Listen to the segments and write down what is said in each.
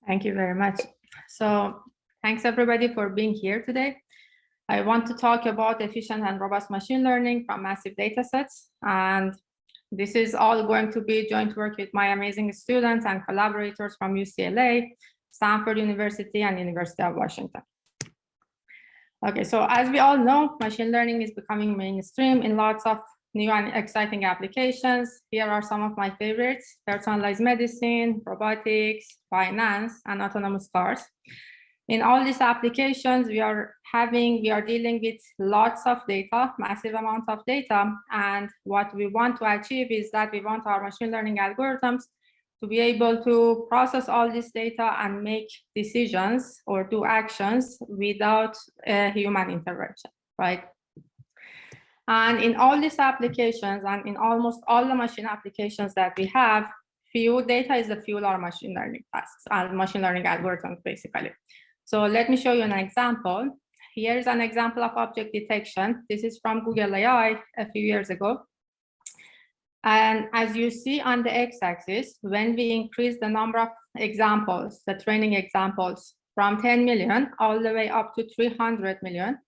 Thank you very much. So thanks everybody for being here today. I want to talk about efficient and robust machine learning from massive data sets. And this is all going to be joint work with my amazing students and collaborators from UCLA, Stanford University, and University of Washington. Okay, so as we all know, machine learning is becoming mainstream in lots of new and exciting applications. Here are some of my favorites: personalized medicine, robotics, finance, and autonomous cars. In all these applications, we are dealing with lots of data, massive amounts of data. And what we want to achieve is that we want our machine learning algorithms to be able to process all this data and make decisions or do actions without human intervention, right? And in all these applications and in almost all the machine applications that we have, few data is the fuel our machine learning tasks and machine learning algorithms, basically. So let me show you an example. Here's an example of object detection. This is from Google AI a few years ago. And as you see on the x-axis, when we increase the number of examples, the training examples, from 10 million all the way up to 300 million,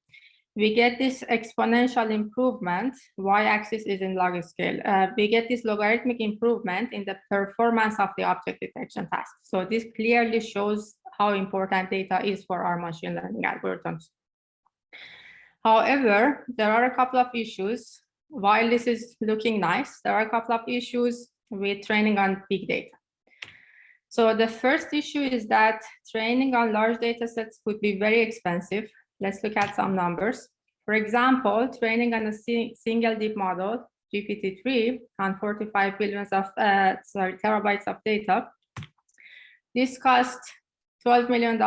we get this exponential improvement. Y-axis is in log scale. We get this logarithmic improvement in the performance of the object detection task. So this clearly shows how important data is for our machine learning algorithms. However, there are a couple of issues. While this is looking nice, there are a couple of issues with training on big data. So the first issue is that training on large data sets could be very expensive. Let's look at some numbers. For example, training on a single deep model, GPT-3, on 45 billion terabytes of data. This costs $12 million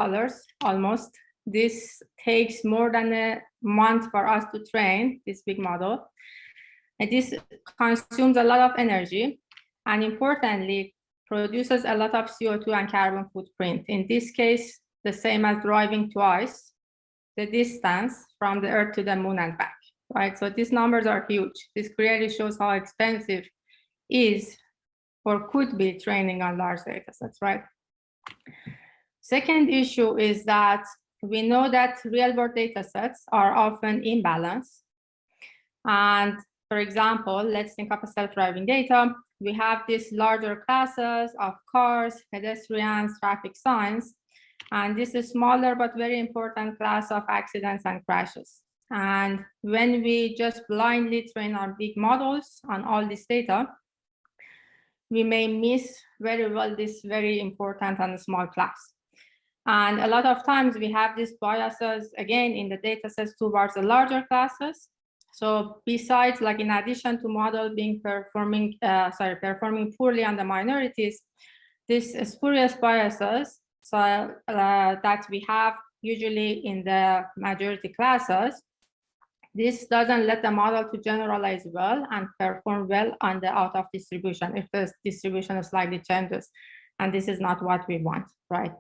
almost. This takes more than a month for us to train this big model. And this consumes a lot of energy and importantly, produces a lot of CO2 and carbon footprint. In this case, the same as driving twice the distance from the Earth to the Moon and back, right? So these numbers are huge. This clearly shows how expensive is or could be training on large data sets, right? Second issue is that we know that real-world data sets are often imbalanced. And for example, let's think of a self-driving data. We have these larger classes of cars, pedestrians, traffic signs, and this is smaller but very important class of accidents and crashes. And when we just blindly train our big models on all this data, we may miss very well this very important and small class. And a lot of times we have these biases, again, in the data sets towards the larger classes. So besides, like in addition to model being performing poorly on the minorities, these spurious biases that we have usually in the majority classes, this doesn't let the model to generalize well and perform well on the out of distribution if the distribution slightly changes. And this is not what we want, right?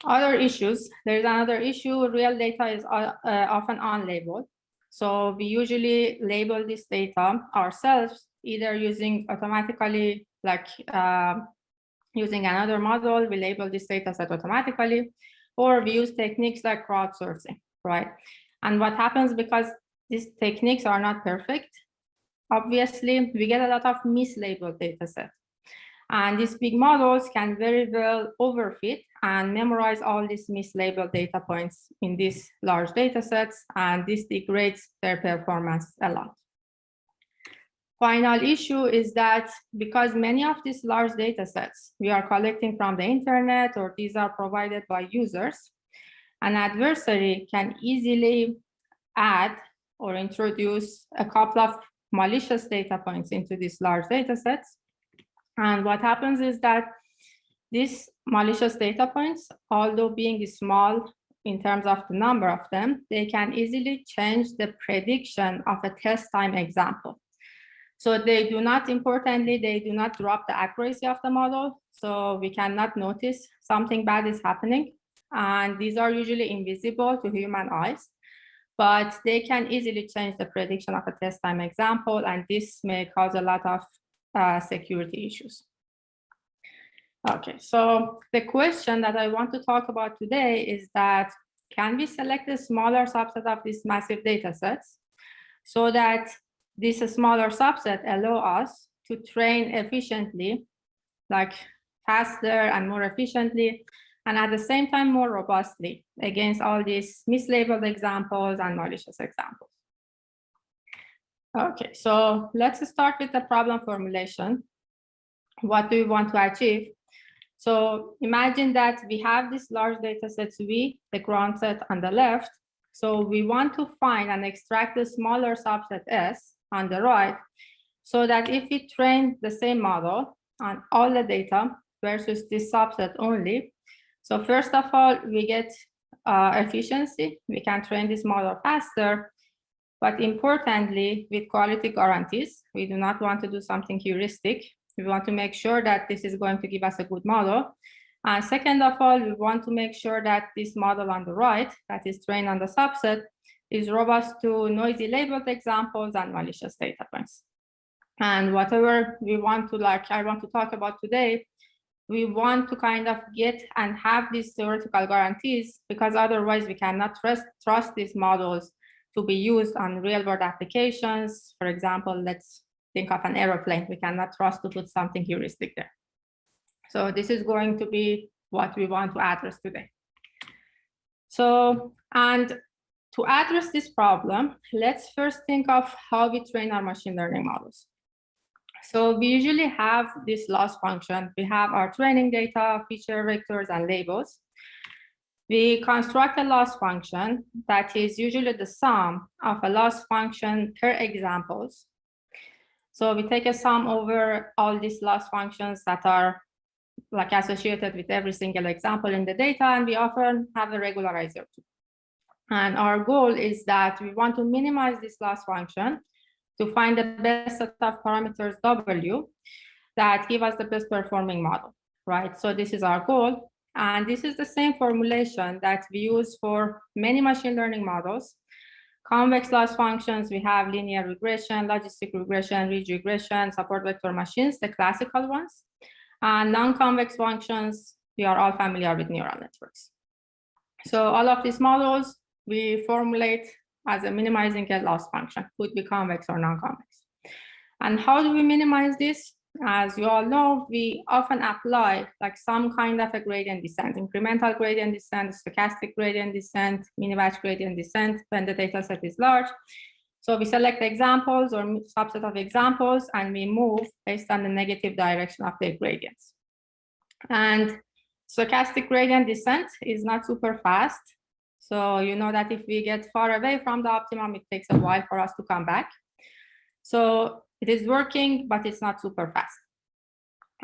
Other issues, there's another issue, real data is often unlabeled. So we usually label this data ourselves, either using automatically, like using another model, we label this data set automatically, or we use techniques like crowdsourcing, right? And what happens, because these techniques are not perfect, obviously we get a lot of mislabeled data sets. And these big models can very well overfit and memorize all these mislabeled data points in these large data sets, and this degrades their performance a lot. Final issue is that because many of these large data sets we are collecting from the internet or these are provided by users, an adversary can easily add or introduce a couple of malicious data points into these large data sets. And what happens is that these malicious data points, although being small in terms of the number of them, they can easily change the prediction of a test time example. So they do not, importantly, they do not drop the accuracy of the model. So we cannot notice something bad is happening. And these are usually invisible to human eyes, but they can easily change the prediction of a test time example. And this may cause a lot of security issues. Okay, so the question that I want to talk about today is that can we select a smaller subset of these massive data sets so that this smaller subset allow us to train efficiently, like faster and more efficiently, and at the same time more robustly against all these mislabeled examples and malicious examples. Okay, so let's start with the problem formulation. What do we want to achieve? So imagine that we have this large data sets V, the ground set on the left. So we want to find and extract the smaller subset S on the right, so that if we train the same model on all the data versus this subset only, so first of all, we get efficiency. We can train this model faster, but importantly, with quality guarantees. We do not want to do something heuristic. We want to make sure that this is going to give us a good model. And second of all, we want to make sure that this model on the right, that is trained on the subset, is robust to noisy labeled examples and malicious data points. And whatever we want to, I want to talk about today, we want to kind of get and have these theoretical guarantees, because otherwise we cannot trust these models to be used on real world applications. For example, let's think of an aeroplane. We cannot trust to put something heuristic there. So this is going to be what we want to address today. So, and to address this problem, let's first think of how we train our machine learning models. So we usually have this loss function. We have our training data, feature vectors, and labels. We construct a loss function that is usually the sum of a loss function per examples. So we take a sum over all these loss functions that are like associated with every single example in the data, and we often have a regularizer too. And our goal is that we want to minimize this loss function to find the best set of parameters W that give us the best performing model, right? So this is our goal. And this is the same formulation that we use for many machine learning models. Convex loss functions, we have linear regression, logistic regression, ridge regression, support vector machines, the classical ones. And non-convex functions, we are all familiar with neural networks. So all of these models, we formulate as a minimizing a loss function, could be convex or non-convex. And how do we minimize this? As you all know, we often apply like some kind of a gradient descent, incremental gradient descent, stochastic gradient descent, mini-batch gradient descent when the data set is large. So we select examples or subset of examples, and we move based on the negative direction of their gradients. And stochastic gradient descent is not super fast. So you know that if we get far away from the optimum, it takes a while for us to come back. So it is working, but it's not super fast.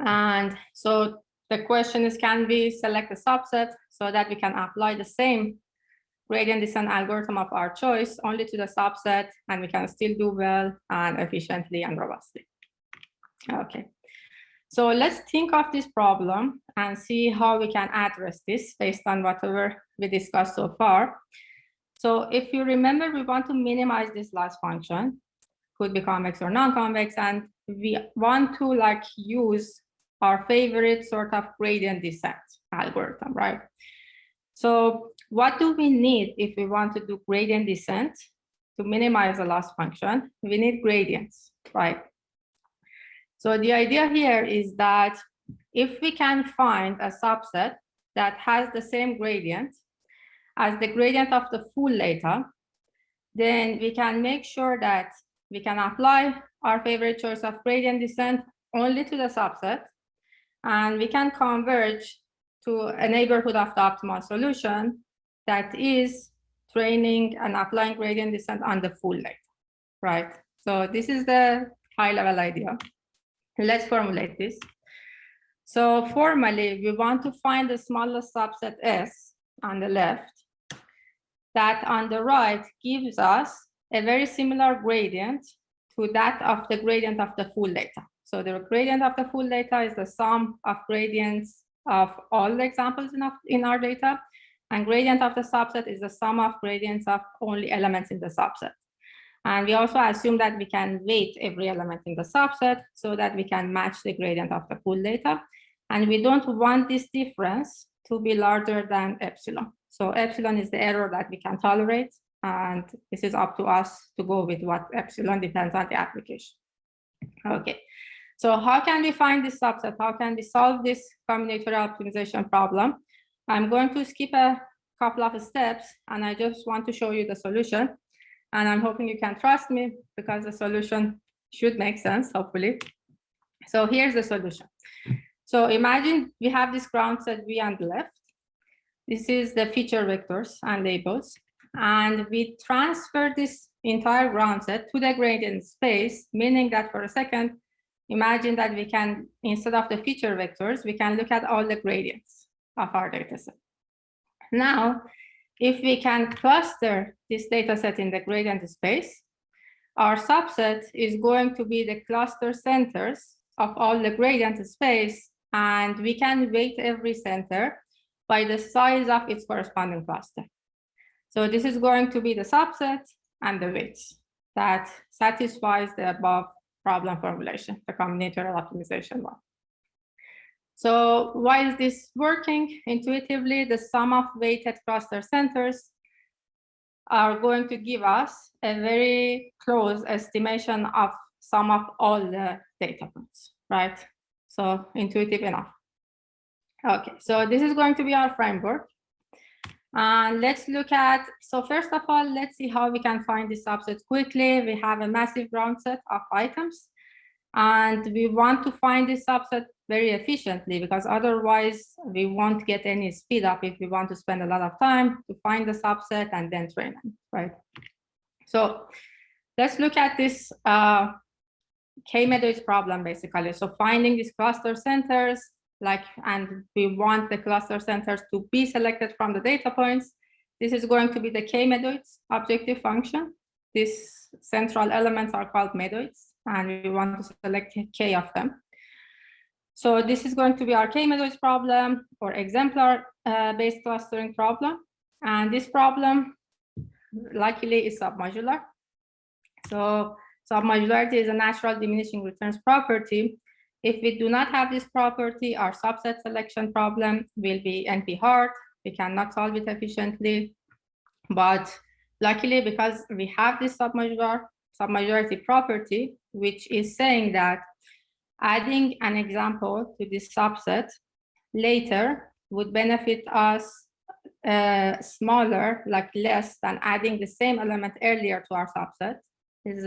And so the question is, can we select a subset so that we can apply the same gradient descent algorithm of our choice only to the subset, and we can still do well and efficiently and robustly? Okay. So let's think of this problem and see how we can address this based on whatever we discussed so far. So if you remember, we want to minimize this loss function, could be convex or non-convex, and we want to like use our favorite sort of gradient descent algorithm, right? So what do we need if we want to do gradient descent to minimize the loss function? We need gradients, right? So the idea here is that if we can find a subset that has the same gradient as the gradient of the full data, then we can make sure that we can apply our favorite choice of gradient descent only to the subset, and we can converge to a neighborhood of the optimal solution that is training and applying gradient descent on the full data, right? So this is the high-level idea. Let's formulate this. So formally, we want to find the smallest subset S on the left that on the right gives us a very similar gradient to that of the gradient of the full data. So the gradient of the full data is the sum of gradients of all the examples in our data, and gradient of the subset is the sum of gradients of only elements in the subset. And we also assume that we can weight every element in the subset so that we can match the gradient of the full data. And we don't want this difference to be larger than epsilon. So epsilon is the error that we can tolerate. And this is up to us to go with what epsilon depends on the application. Okay, so how can we find this subset? How can we solve this combinatorial optimization problem? I'm going to skip a couple of steps, and I just want to show you the solution. And I'm hoping you can trust me because the solution should make sense, hopefully. So here's the solution. So imagine we have this ground set V on the left. This is the feature vectors and labels. And we transfer this entire ground set to the gradient space, meaning that for a second, imagine that we can, instead of the feature vectors, we can look at all the gradients of our data set. Now, if we can cluster this data set in the gradient space, our subset is going to be the cluster centers of all the gradient space, and we can weight every center by the size of its corresponding cluster. So this is going to be the subset and the weights that satisfies the above problem formulation, the combinatorial optimization one. So why is this working? Intuitively, the sum of weighted cluster centers are going to give us a very close estimation of sum of all the data points, right? So intuitive enough. Okay, so this is going to be our framework. And let's look at, so first of all, let's see how we can find this subset quickly. We have a massive ground set of items, and we want to find this subset very efficiently, because otherwise we won't get any speed up if we want to spend a lot of time to find the subset and then train them, right? So let's look at this K-medoids problem, basically. So finding these cluster centers, and we want the cluster centers to be selected from the data points. This is going to be the K-medoids objective function. These central elements are called medoids, and we want to select K of them. So this is going to be our K-medoids problem, or exemplar-based clustering problem. And this problem, luckily, is submodular. So submodularity is a natural diminishing returns property. If we do not have this property, our subset selection problem will be NP hard. We cannot solve it efficiently. But luckily, because we have this submodularity property, which is saying that adding an example to this subset later would benefit us smaller, like less than adding the same element earlier to our subset. Is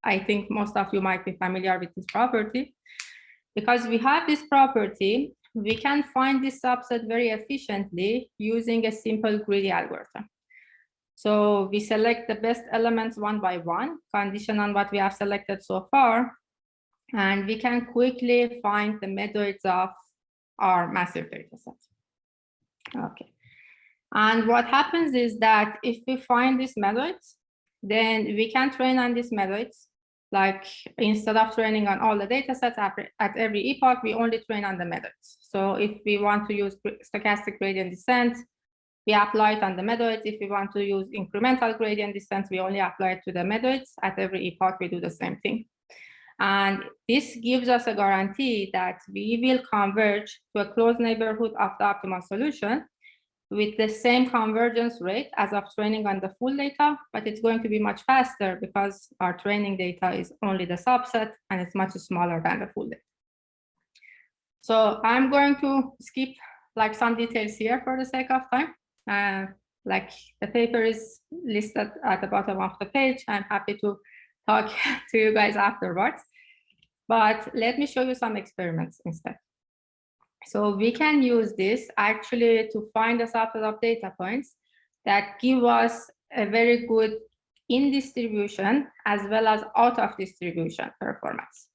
I think most of you might be familiar with this property. Because we have this property, we can find this subset very efficiently using a simple greedy algorithm. So we select the best elements one by one, condition on what we have selected so far, and we can quickly find the medoids of our massive data set. Okay. And what happens is that if we find these medoids, then we can train on these medoids. Like, instead of training on all the data sets at every epoch, we only train on the medoids. So if we want to use stochastic gradient descent, we apply it on the medoids. If we want to use incremental gradient descent, we only apply it to the medoids. At every epoch, we do the same thing. And this gives us a guarantee that we will converge to a close neighborhood of the optimal solution with the same convergence rate as of training on the full data, but it's going to be much faster because our training data is only the subset and it's much smaller than the full data. So I'm going to skip some details here for the sake of time. The paper is listed at the bottom of the page. I'm happy to talk to you guys afterwards, but let me show you some experiments instead. So we can use this actually to find a subset of data points that give us a very good in distribution as well as out of distribution performance,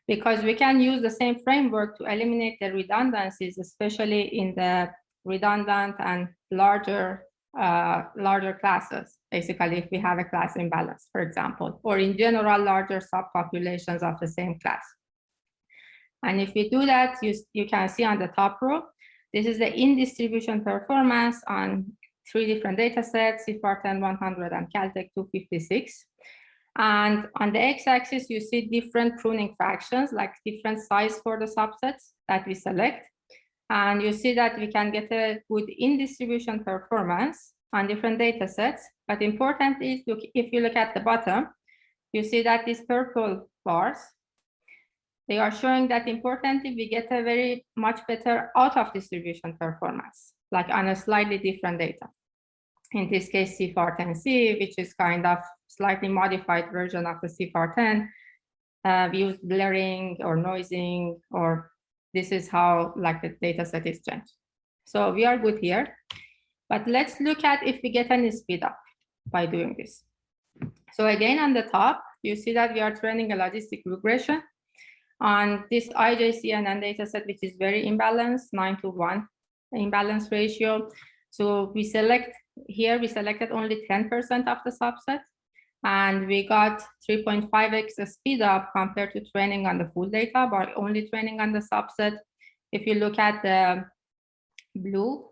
because we can use the same framework to eliminate the redundancies, especially in the redundant and larger classes. Basically, if we have a class imbalance, for example, or in general, larger subpopulations of the same class. And if we do that, you can see on the top row, this is the in-distribution performance on 3 different data sets, CIFAR 10, 100, and Caltech 256. And on the x-axis, you see different pruning fractions, like different size for the subsets that we select. And you see that we can get a good in-distribution performance on different data sets. But important is, if you look at the bottom, you see that these purple bars, they are showing that importantly, we get a very much better out of distribution performance, like on a slightly different data. In this case, CFAR10C, which is kind of slightly modified version of the CFAR10. We use blurring or noising, or this is how like the data set is changed. So we are good here, but let's look at if we get any speed up by doing this. So again, on the top, you see that we are training a logistic regression on this IJCNN data set, which is very imbalanced, 9:1 imbalance ratio. So we select here, we selected only 10% of the subset, and we got 3.5x speed up compared to training on the full data, but only training on the subset. If you look at the blue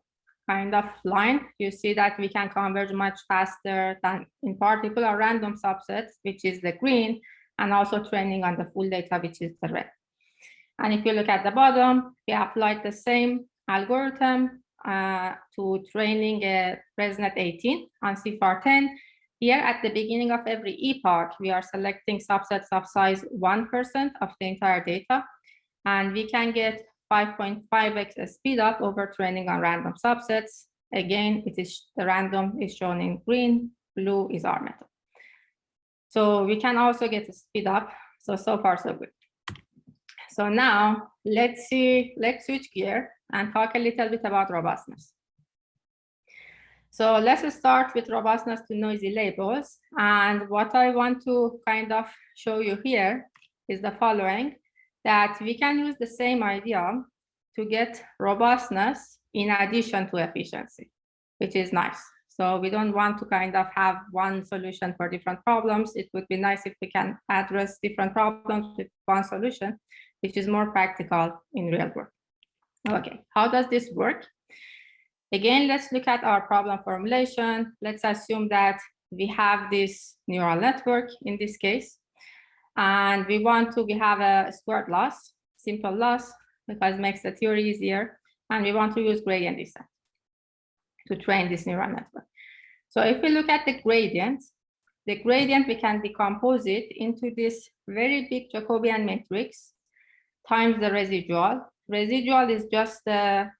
kind of line, you see that we can converge much faster than in particular random subsets, which is the green, and also training on the full data, which is the red. And if you look at the bottom, we applied the same algorithm to training a ResNet 18 on CFAR10. Here at the beginning of every epoch, we are selecting subsets of size 1% of the entire data, and we can get 5.5x speed up over training on random subsets. Again, it is the random is shown in green, blue is our method. So we can also get a speed up. So far so good. So now let's switch gear and talk a little bit about robustness. So let's start with robustness to noisy labels. And what I want to kind of show you here is the following, that we can use the same idea to get robustness in addition to efficiency, which is nice. So we don't want to kind of have one solution for different problems. It would be nice if we can address different problems with one solution, which is more practical in real world. Okay, how does this work? Again, let's look at our problem formulation. Let's assume that we have this neural network in this case, and we have a squared loss, simple loss, because it makes the theory easier, and we want to use gradient descent to train this neural network. So if we look at the gradient, we can decompose it into this very big Jacobian matrix times the residual. Residual is just the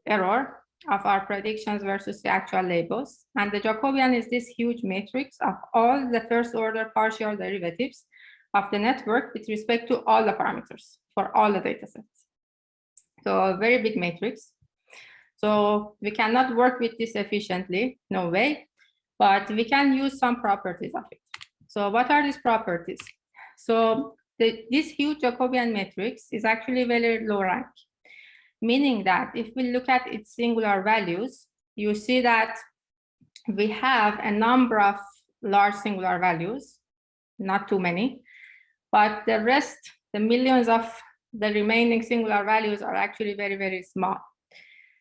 error of our predictions versus the actual labels. And the Jacobian is this huge matrix of all the first order partial derivatives of the network with respect to all the parameters for all the data sets. So a very big matrix. So we cannot work with this efficiently, no way, but we can use some properties of it. So what are these properties? So this huge Jacobian matrix is actually very low rank, meaning that if we look at its singular values, you see that we have a number of large singular values, not too many, but the rest, the millions of the remaining singular values are actually very, very small.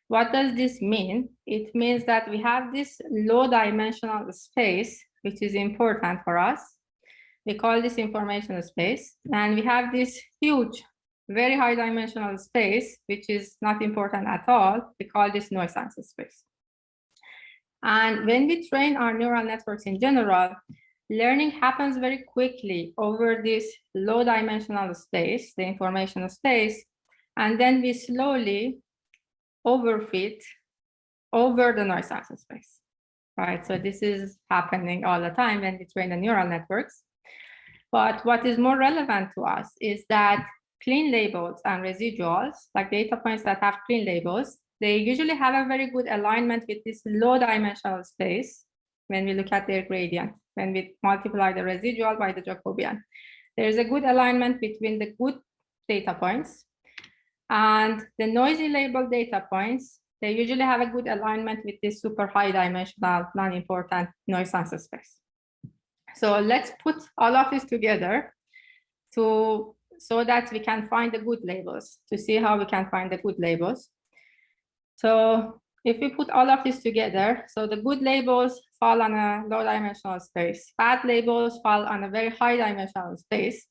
What does this mean? It means that we have this low dimensional space, which is important for us. We call this information space, and we have this huge, very high dimensional space, which is not important at all. We call this noise answer space. And when we train our neural networks in general, learning happens very quickly over this low dimensional space, the information space, and then we slowly overfit over the noise answer space, right? So this is happening all the time when we train the neural networks. But what is more relevant to us is that clean labels and residuals, like data points that have clean labels, they usually have a very good alignment with this low dimensional space when we look at their gradient, when we multiply the residual by the Jacobian. There's a good alignment between the good data points and the noisy label data points. They usually have a good alignment with this super high dimensional, non-important noise answer space. So let's put all of this together so that we can find the good labels, to see how we can find the good labels. So if we put all of this together, so the good labels fall on a low dimensional space, bad labels fall on a very high dimensional space.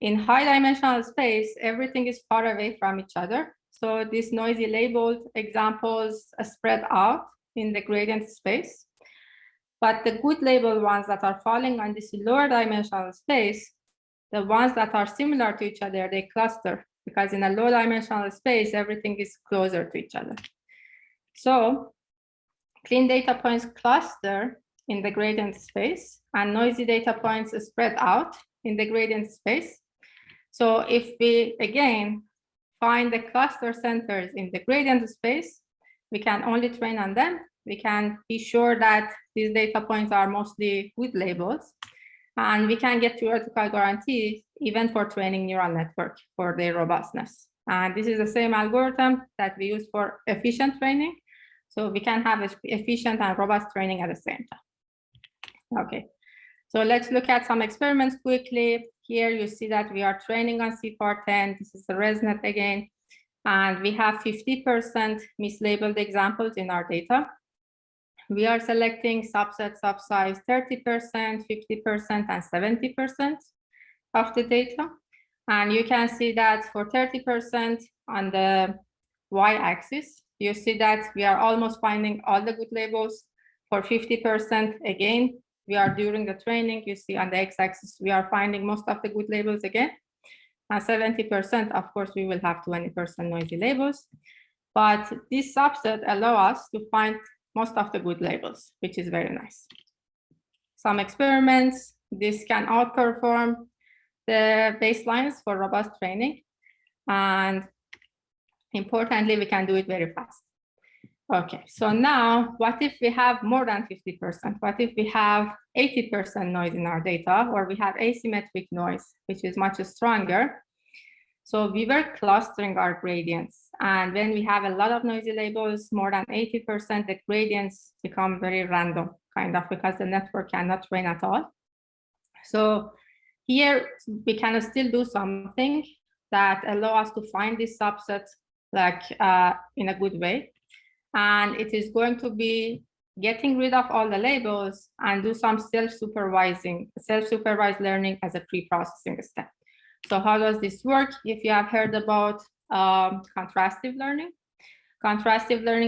In high dimensional space, everything is far away from each other. So these noisy labeled examples are spread out in the gradient space. But the good labeled ones that are falling on this lower dimensional space, the ones that are similar to each other, they cluster, because in a low dimensional space, everything is closer to each other. So clean data points cluster in the gradient space, and noisy data points spread out in the gradient space. So if we, again, find the cluster centers in the gradient space, we can only train on them. We can be sure that these data points are mostly good labels, and we can get theoretical guarantees even for training neural network for their robustness. And this is the same algorithm that we use for efficient training. So we can have efficient and robust training at the same time. Okay, so let's look at some experiments quickly. Here you see that we are training on CPAR10. This is the ResNet again. And we have 50% mislabeled examples in our data. We are selecting subsets of size 30%, 50%, and 70% of the data. And you can see that for 30% on the y-axis, you see that we are almost finding all the good labels. For 50%, again, we are during the training. You see on the x-axis, we are finding most of the good labels again. And 70%, of course, we will have 20% noisy labels. But this subset allows us to find most of the good labels, which is very nice. Some experiments, this can outperform the baselines for robust training. And importantly, we can do it very fast. Okay, so now what if we have more than 50%? What if we have 80% noise in our data, or we have asymmetric noise, which is much stronger? So we were clustering our gradients. And when we have a lot of noisy labels, more than 80%, the gradients become very random, kind of, because the network cannot train at all. So here we can still do something that allow us to find this subset like in a good way. And it is going to be getting rid of all the labels and do some self-supervised learning as a pre-processing step. So how does this work? If you have heard about contrastive learning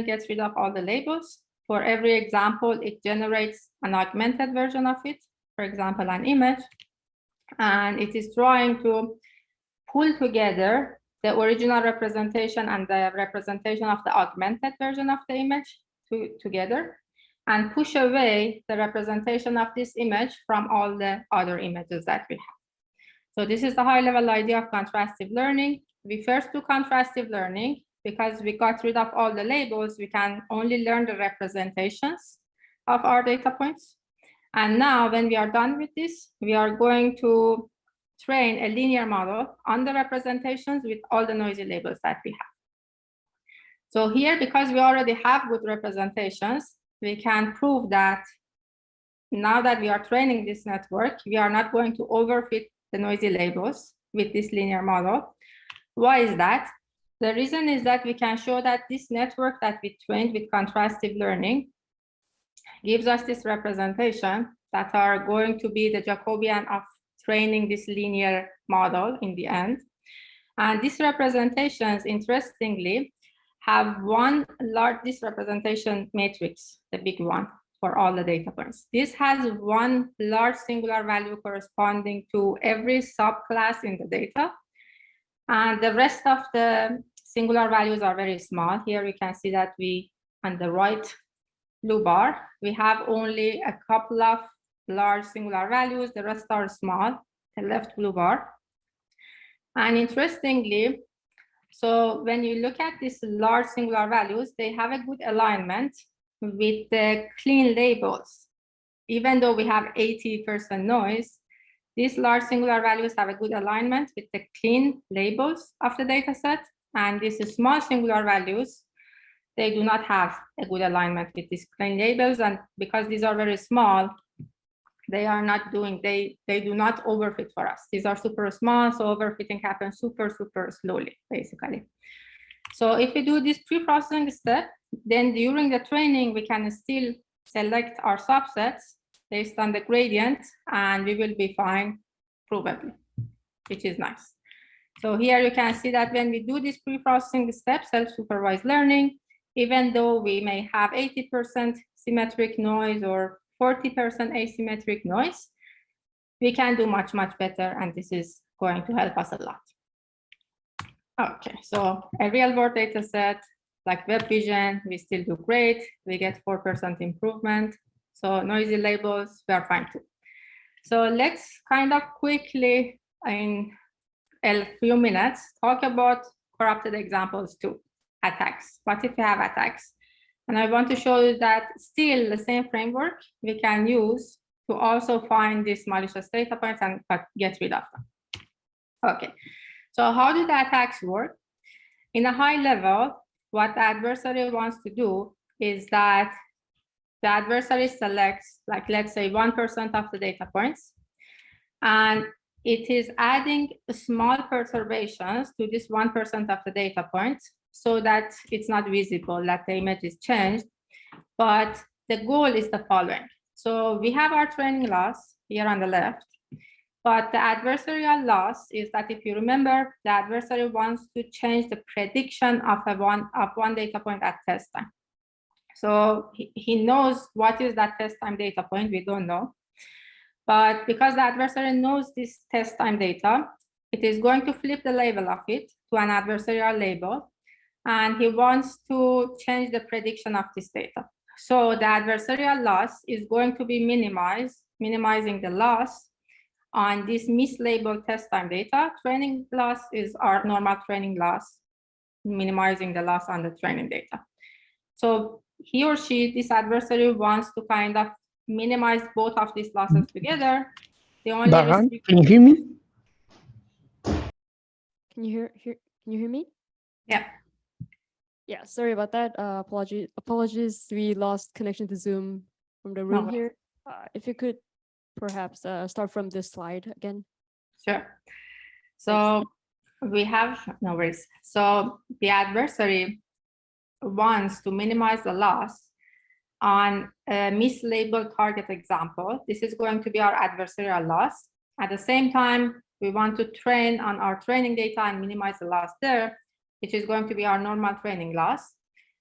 gets rid of all the labels. For every example, it generates an augmented version of it, for example, an image. And it is trying to pull together the original representation and the representation of the augmented version of the image together, and push away the representation of this image from all the other images that we have. So this is the high-level idea of contrastive learning. We first do contrastive learning because we got rid of all the labels. We can only learn the representations of our data points. And now when we are done with this, we are going to train a linear model on the representations with all the noisy labels that we have. So here, because we already have good representations, we can prove that now that we are training this network, we are not going to overfit the noisy labels with this linear model. Why is that? The reason is that we can show that this network that we trained with contrastive learning gives us this representation that are going to be the Jacobian of training this linear model in the end. And these representations, interestingly, have this representation matrix, the big one for all the data points. This has one large singular value corresponding to every subclass in the data. And the rest of the singular values are very small. Here we can see that on the right blue bar, we have only a couple of large singular values. The rest are small, the left blue bar. And interestingly, so when you look at these large singular values, they have a good alignment with the clean labels. Even though we have 80% noise, these large singular values have a good alignment with the clean labels of the data set. And these small singular values, they do not have a good alignment with these clean labels. And because these are very small, they are not doing, they do not overfit for us. These are super small, so overfitting happens super slowly, basically. So if we do this pre-processing step, then during the training, we can still select our subsets based on the gradient, and we will be fine probably, which is nice. So here you can see that when we do this pre-processing step, self-supervised learning, even though we may have 80% symmetric noise or 40% asymmetric noise, we can do much, much better, and this is going to help us a lot. Okay, so a real-world data set, like web vision, we still do great. We get 4% improvement. So noisy labels, we are fine too. So let's kind of quickly, in a few minutes, talk about corrupted examples too, attacks. What if you have attacks? And I want to show you that still the same framework we can use to also find these malicious data points and get rid of them. Okay, so how do the attacks work? In a high level, what the adversary wants to do is that the adversary selects, like, let's say 1% of the data points, and it is adding small perturbations to this 1% of the data points so that it's not visible that the image is changed. But the goal is the following. So we have our training loss here on the left, but the adversarial loss is that, if you remember, the adversary wants to change the prediction of one data point at test time. So he knows what is that test time data point, we don't know. But because the adversary knows this test time data, it is going to flip the label of it to an adversarial label, and he wants to change the prediction of this data. So the adversarial loss is going to be minimizing the loss on this mislabeled test time data. Training loss is our normal training loss, minimizing the loss on the training data. So he or she, this adversary, wants to kind of minimize both of these losses together. The only Baharan, can you hear me? Can you hear me? Yeah. Yeah, sorry about that. Apologies. We lost connection to Zoom from the room here. If you could perhaps start from this slide again. Sure. So we have, no worries. So the adversary wants to minimize the loss on a mislabeled target example. This is going to be our adversarial loss. At the same time, we want to train on our training data and minimize the loss there, which is going to be our normal training loss.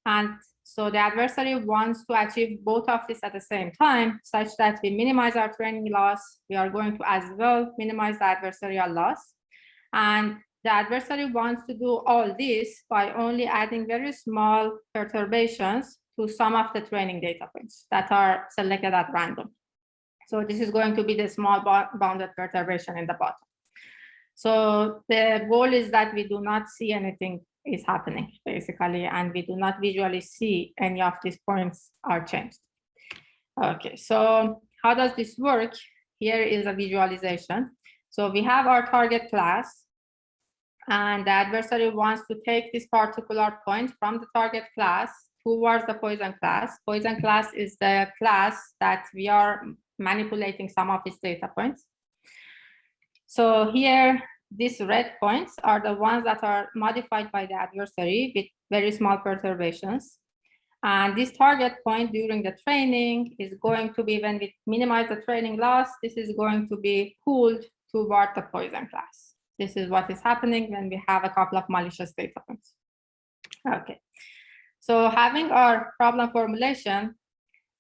And so the adversary wants to achieve both of this at the same time, such that we minimize our training loss. We are going to as well minimize the adversarial loss. And the adversary wants to do all this by only adding very small perturbations to some of the training data points that are selected at random. So this is going to be the small bounded perturbation in the bottom. So the goal is that we do not see anything is happening, basically, and we do not visually see any of these points are changed. Okay, so how does this work? Here is a visualization. So we have our target class, and the adversary wants to take this particular point from the target class towards the poison class. Poison class is the class that we are manipulating some of its data points. So here, these red points are the ones that are modified by the adversary with very small perturbations. And this target point during the training is going to be, when we minimize the training loss, this is going to be pulled toward the poison class. This is what is happening when we have a couple of malicious data points. Okay, so having our problem formulation,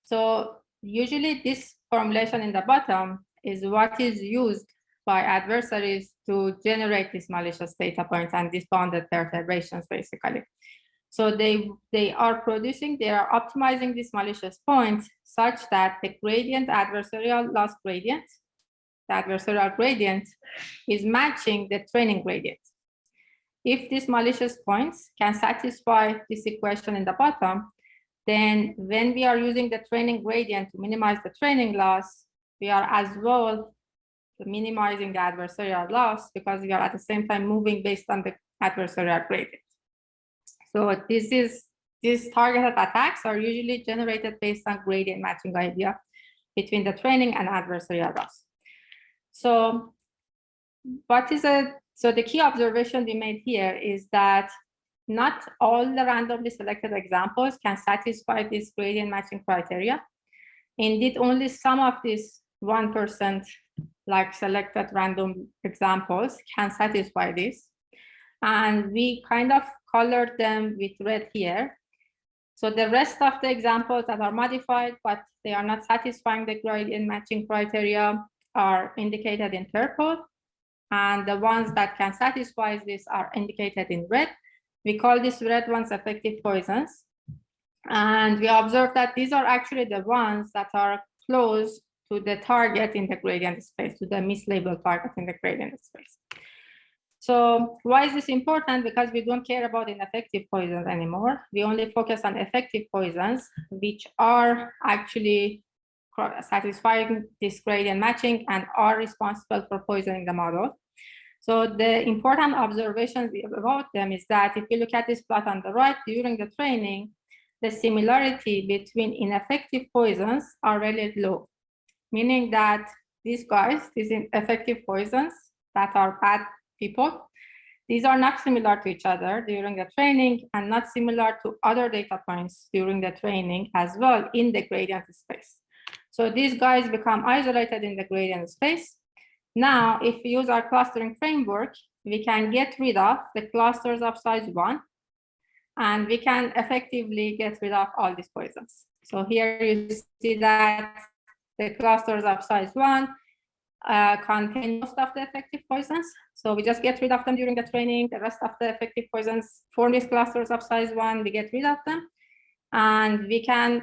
so usually this formulation in the bottom is what is used by adversaries to generate these malicious data points and these bounded perturbations, basically. So they are optimizing these malicious points such that the gradient, adversarial loss gradient, the adversarial gradient is matching the training gradient. If these malicious points can satisfy this equation in the bottom, then when we are using the training gradient to minimize the training loss, we are as well minimizing the adversarial loss because we are at the same time moving based on the adversarial gradient. So these targeted attacks are usually generated based on gradient matching idea between the training and adversarial loss. So the key observation we made here is that not all the randomly selected examples can satisfy this gradient matching criteria. Indeed, only some of these 1% like selected random examples can satisfy this. And we kind of colored them with red here. So the rest of the examples that are modified, but they are not satisfying the gradient matching criteria are indicated in purple. And the ones that can satisfy this are indicated in red. We call these red ones effective poisons. And we observe that these are actually the ones that are close to the target in the gradient space, to the mislabeled target in the gradient space. So why is this important? Because we don't care about ineffective poisons anymore. We only focus on effective poisons, which are actually satisfying this gradient matching and are responsible for poisoning the model. So the important observations about them is that if you look at this plot on the right, during the training, the similarity between ineffective poisons are really low, meaning that these guys, these ineffective poisons that are bad people, these are not similar to each other during the training and not similar to other data points during the training as well in the gradient space. So these guys become isolated in the gradient space. Now, if we use our clustering framework, we can get rid of the clusters of size 1, and we can effectively get rid of all these poisons. So here you see that the clusters of size 1 contain most of the effective poisons. So we just get rid of them during the training. The rest of the effective poisons form these clusters of size 1, we get rid of them. And we can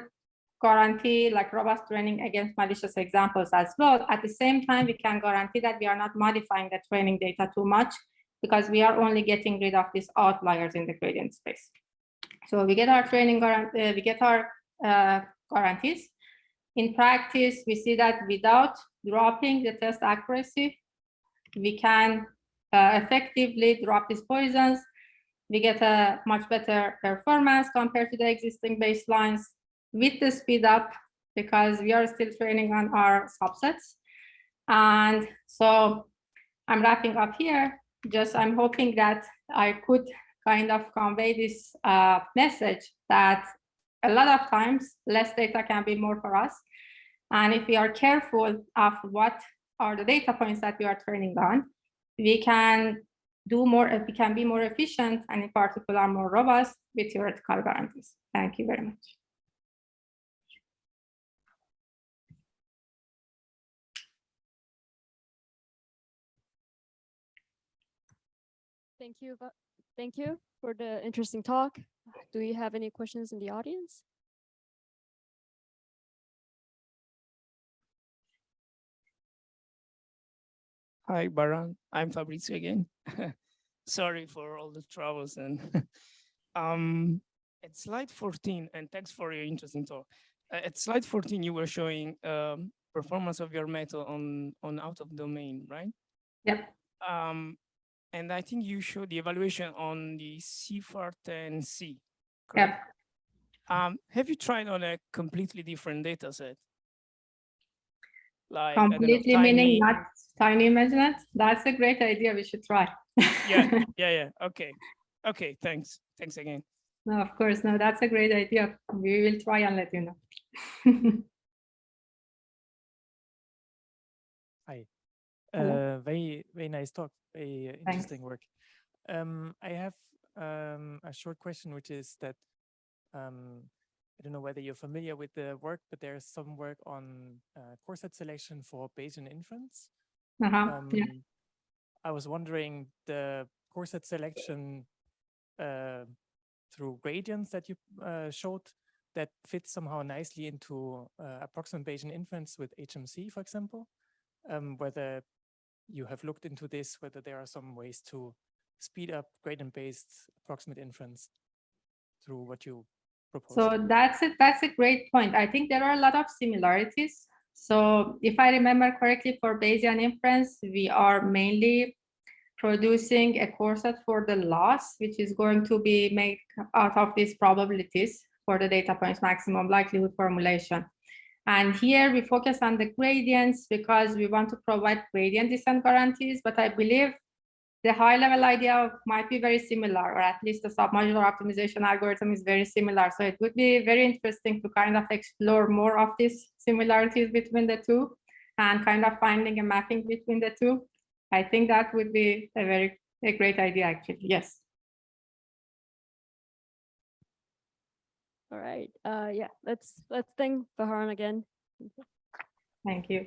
guarantee like robust training against malicious examples as well. At the same time, we can guarantee that we are not modifying the training data too much because we are only getting rid of these outliers in the gradient space. So we get our training guarantee, we get our guarantees. In practice, we see that without dropping the test accuracy, we can effectively drop these poisons. We get a much better performance compared to the existing baselines with the speed up because we are still training on our subsets. And so I'm wrapping up here. Just I'm hoping that I could kind of convey this message that a lot of times less data can be more for us. And if we are careful of what are the data points that we are training on, we can do more, we can be more efficient and in particular more robust with theoretical guarantees. Thank you very much. Thank you for the interesting talk. Do you have any questions in the audience? Hi, Baran. I'm Fabrizio again. Sorry for all the troubles. And at slide 14, and thanks for your interesting talk. At slide 14, you were showing performance of your method on out of domain, right? Yep. And I think you showed the evaluation on the CFAR10C. Yep. Have you tried on a completely different data set? Like, completely meaning not tiny ImageNet? That's a great idea. We should try. Yeah. Okay, thanks. Thanks again. No, of course. No, that's a great idea. We will try and let you know. Hi. Very nice talk. Very interesting work. I have a short question, which is that I don't know whether you're familiar with the work, but there's some work on core set selection for Bayesian inference. Yeah. I was wondering the core set selection through gradients that you showed that fits somehow nicely into approximate Bayesian inference with HMC, for example. Whether you have looked into this, whether there are some ways to speed up gradient-based approximate inference through what you proposed. So that's a great point. I think there are a lot of similarities. So if I remember correctly, for Bayesian inference, we are mainly producing a core set for the loss, which is going to be made out of these probabilities for the data points maximum likelihood formulation. And here we focus on the gradients because we want to provide gradient descent guarantees, but I believe the high level idea might be very similar, or at least the submodular optimization algorithm is very similar. So it would be very interesting to kind of explore more of these similarities between the two and kind of finding a mapping between the two. I think that would be a great idea, actually. Yes. All right. Yeah, let's thank Baharan again. Thank you.